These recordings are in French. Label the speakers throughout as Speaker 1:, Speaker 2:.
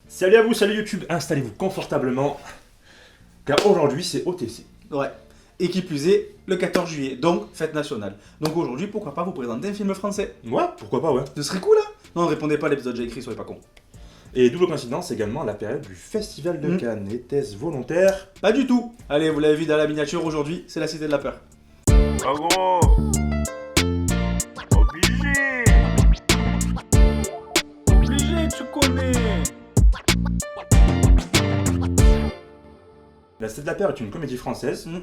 Speaker 1: Salut à vous, salut YouTube, installez-vous confortablement, car aujourd'hui c'est OTC.
Speaker 2: Ouais. Et qui plus est, le 14 juillet, donc fête nationale. Donc aujourd'hui, pourquoi pas vous présenter un film français?
Speaker 1: Ouais, pourquoi pas, ouais.
Speaker 2: Ce serait cool, hein? Non, ne répondez pas à l'épisode, j'ai écrit, soyez pas con.
Speaker 1: Et double coïncidence également la période du Festival de Cannes. Était-ce volontaire?
Speaker 2: Pas du tout. Allez, vous l'avez vu dans la miniature aujourd'hui, c'est la Cité de la Peur.
Speaker 3: Ah gros, obligé. Obligé, tu connais.
Speaker 1: La Cité de la Peur est une comédie française,
Speaker 2: Mm.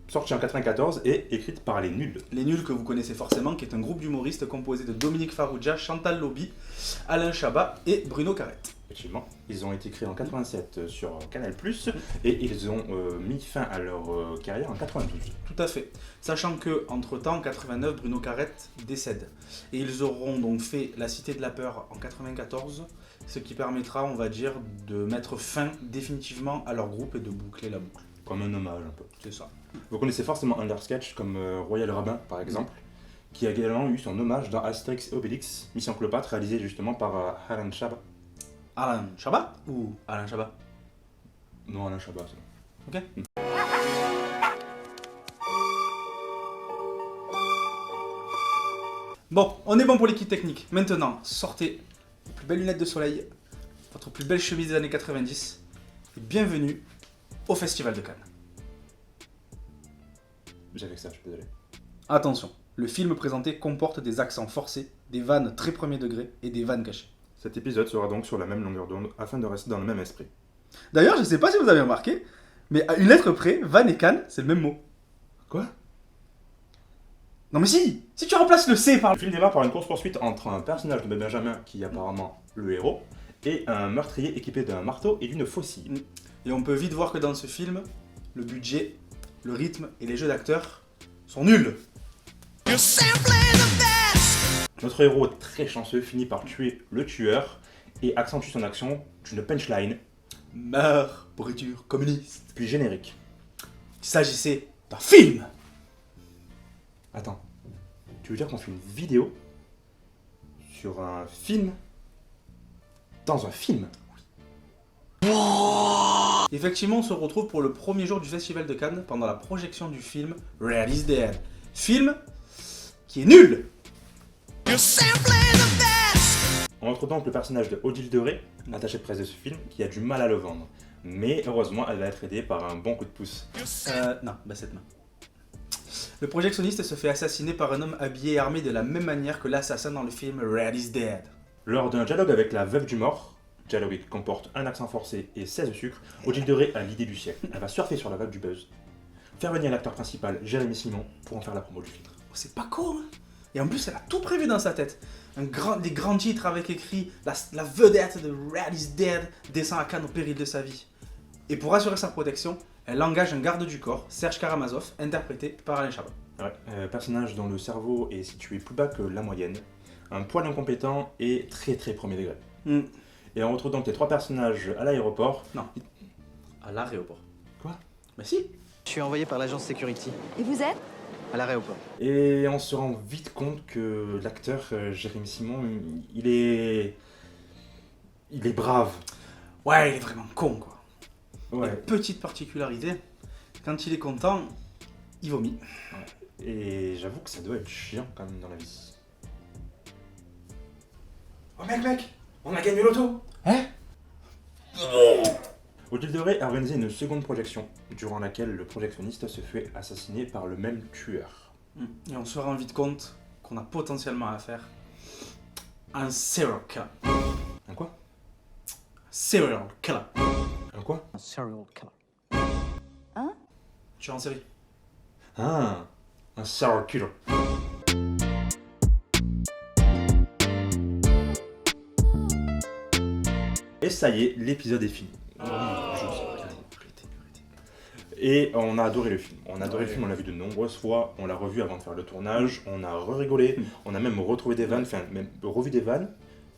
Speaker 1: sortie en 94 et écrite par Les Nuls.
Speaker 2: Les Nuls que vous connaissez forcément, qui est un groupe d'humoristes composé de Dominique Farrugia, Chantal Lobby, Alain Chabat et Bruno Carrette.
Speaker 1: Effectivement, ils ont été créés en 87 sur Canal+, et ils ont mis fin à leur carrière en 92.
Speaker 2: Tout à fait. Sachant que, entre-temps, en 89, Bruno Carrette décède. Et ils auront donc fait La Cité de la Peur en 94, ce qui permettra, on va dire, de mettre fin définitivement à leur groupe et de boucler la boucle.
Speaker 1: Comme un hommage un peu.
Speaker 2: C'est ça.
Speaker 1: Vous connaissez forcément un de leurs sketchs comme Royal Rabbin par exemple, qui a également eu son hommage dans Astérix et Obélix, Mission Cléopâtre, réalisé justement par Alain Chabat.
Speaker 2: Alain Chabat ou Alain Chabat?
Speaker 1: Non, Alain Chabat, c'est bon.
Speaker 2: Ok. Bon, on est bon pour l'équipe technique. Maintenant, sortez vos plus belles lunettes de soleil, votre plus belle chemise des années 90 et bienvenue au Festival de Cannes.
Speaker 1: J'avais que ça, je suis désolé.
Speaker 2: Attention, le film présenté comporte des accents forcés, des vannes très premier degré et des vannes cachées.
Speaker 1: Cet épisode sera donc sur la même longueur d'onde afin de rester dans le même esprit.
Speaker 2: D'ailleurs, je sais pas si vous avez remarqué, mais à une lettre près, vanne et Cannes, c'est le même mot.
Speaker 1: Quoi?
Speaker 2: Non mais si tu remplaces le C par
Speaker 1: Le film démarre par une course-poursuite entre un personnage de Benjamin, qui est apparemment le héros, et un meurtrier équipé d'un marteau et d'une faucille.
Speaker 2: Et on peut vite voir que dans ce film, le budget, le rythme et les jeux d'acteurs sont nuls.
Speaker 1: Notre héros très chanceux finit par tuer le tueur et accentue son action d'une punchline,
Speaker 2: Meurs, pourriture communiste.
Speaker 1: puis générique.
Speaker 2: Il s'agissait d'un film.
Speaker 1: Attends, tu veux dire qu'on fait une vidéo sur un film dans un film?
Speaker 2: Effectivement, on se retrouve pour le premier jour du Festival de Cannes pendant la projection du film Red is Dead. Film qui est nul.
Speaker 1: On retrouve donc le personnage de Odile de Ré, attaché de presse de ce film, qui a du mal à le vendre. Mais heureusement, elle va être aidée par un bon coup de pouce.
Speaker 2: Non, cette main. Le projectionniste se fait assassiner par un homme habillé et armé de la même manière que l'assassin dans le film Red is Dead.
Speaker 1: Lors d'un dialogue avec la veuve du mort, dialogue qui comporte un accent forcé et 16 sucres, Odile de Ré a l'idée du siècle. Elle va surfer sur la vague du buzz, faire venir l'acteur principal, Jérémy Simon, pour en faire la promo du film.
Speaker 2: Oh, c'est pas con, hein. Et en plus, elle a tout prévu dans sa tête. Des grands titres avec écrit la vedette de Red is Dead descend à Cannes au péril de sa vie. Et pour assurer sa protection, elle engage un garde du corps, Serge Karamazov, interprété par Alain Chabat.
Speaker 1: Ouais, personnage dont le cerveau est situé plus bas que la moyenne, un poil incompétent et très très premier degré. Et on retrouve donc les trois personnages à l'aéroport.
Speaker 2: À l'aéroport.
Speaker 1: Quoi?
Speaker 2: Bah si.
Speaker 4: Je suis envoyé par l'agence Security,
Speaker 5: Et vous êtes?
Speaker 4: à l'aéroport.
Speaker 1: Et on se rend vite compte que l'acteur Jérémy Simon, il est brave.
Speaker 2: Ouais, il est vraiment con, quoi.
Speaker 1: Ouais.
Speaker 2: Et petite particularité, quand il est content, il vomit.
Speaker 1: Et j'avoue que ça doit être chiant quand même dans la vie.
Speaker 2: Oh mec, on a gagné l'auto. Hein?
Speaker 1: Odile de Ré a organisé une seconde projection, durant laquelle le projectionniste se fait assassiner par le même tueur.
Speaker 2: Et on se rend vite compte qu'on a potentiellement affaire à un serial killer.
Speaker 1: Un quoi?
Speaker 2: Serial killer.
Speaker 1: Un quoi?
Speaker 4: Un serial killer.
Speaker 2: Tu es en série.
Speaker 1: Ah, un serial killer. Et ça y est, l'épisode est fini. Et on a adoré le film. On a adoré le film, on l'a vu de nombreuses fois, on l'a revu avant de faire le tournage, on a rigolé, on a même retrouvé des vannes, enfin même revu des vannes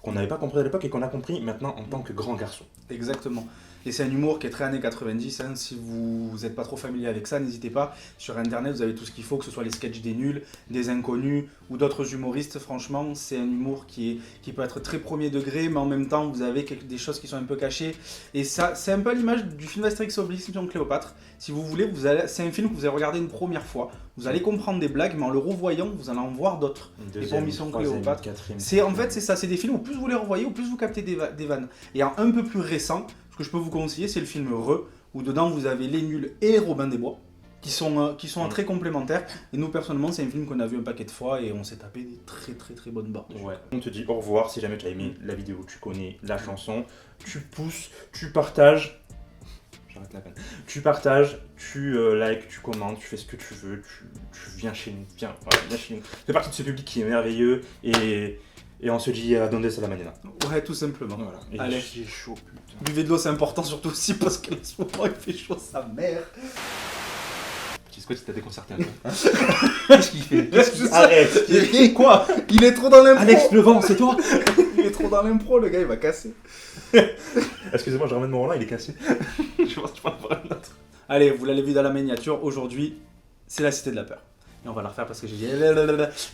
Speaker 1: qu'on n'avait pas compris à l'époque et qu'on a compris maintenant en tant que grand garçon.
Speaker 2: Exactement. Et c'est un humour qui est très années 90. Hein. Si vous n'êtes pas trop familier avec ça, n'hésitez pas. Sur Internet, vous avez tout ce qu'il faut, que ce soit les sketchs des nuls, des inconnus ou d'autres humoristes. Franchement, c'est un humour qui peut être très premier degré, mais en même temps, vous avez des choses qui sont un peu cachées. Et ça, c'est un peu à l'image du film Astérix Obélix Mission Cléopâtre. Si vous voulez, c'est un film que vous allez regarder une première fois. Vous allez comprendre des blagues, mais en le revoyant, vous allez en voir d'autres. Et pour Mission Cléopâtre, en fait, c'est ça. C'est des films où plus vous les revoyez, au plus vous captez des vannes. Et un peu plus récent, ce que je peux vous conseiller, c'est le film Re, où dedans vous avez Les Nuls et Robin des Bois, qui sont très complémentaires. Et nous, personnellement, c'est un film qu'on a vu un paquet de fois et on s'est tapé des très très très bonnes barres.
Speaker 1: Ouais. On te dit au revoir si jamais tu as aimé la vidéo, tu connais la chanson, tu pousses, tu partages. J'arrête la peine. Tu partages, tu likes, tu commentes, tu fais ce que tu veux, tu viens chez nous. Viens chez nous. Tu fais partie de ce public qui est merveilleux et on se dit à donde c'est la manina.
Speaker 2: Ouais, tout simplement.
Speaker 1: Voilà. Et
Speaker 2: allez,
Speaker 1: c'est chaud, putain.
Speaker 2: Buvez de l'eau, c'est important, surtout aussi parce qu'en ce moment il fait chaud, sa mère.
Speaker 1: Petit Scott, il t'a déconcerté un peu. Qu'est-ce qu'il fait Arrête.
Speaker 2: Quoi? Il est trop dans l'impro.
Speaker 1: Alex Levent, c'est toi?
Speaker 2: Il est trop dans l'impro, le gars, il va casser.
Speaker 1: Excusez-moi, je ramène mon Roland, il est cassé. Je pense que tu vas en avoir un autre.
Speaker 2: Allez, vous l'avez vu dans la miniature, aujourd'hui, c'est la Cité de la Peur. Et on va la refaire parce que j'ai dit...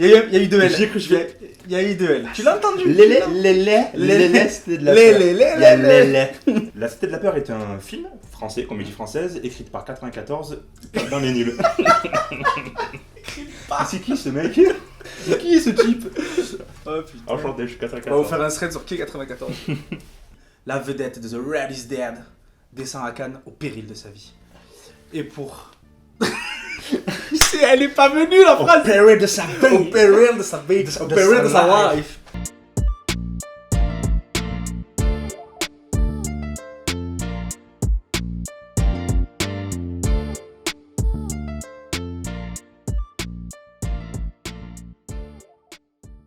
Speaker 2: Il y a eu deux L.
Speaker 1: J'y ai cru,
Speaker 2: Il y a eu deux L. Tu l'as entendu?
Speaker 1: Lélé, Cité de la Peur. La Cité de la Peur est un film français, comédie française, écrite par 94 dans les nuls. C'est qui ce mec?
Speaker 2: C'est qui ce type? Oh putain.
Speaker 1: Enchanté, je suis
Speaker 2: On va vous
Speaker 1: 94.
Speaker 2: faire un thread sur qui est 94. La vedette de The Red is Dead descend à Cannes au péril de sa vie. Et pour... Elle est pas venue la phrase.
Speaker 1: Au péril de sa vie.
Speaker 2: Au péril de sa vie. Au péril de sa life.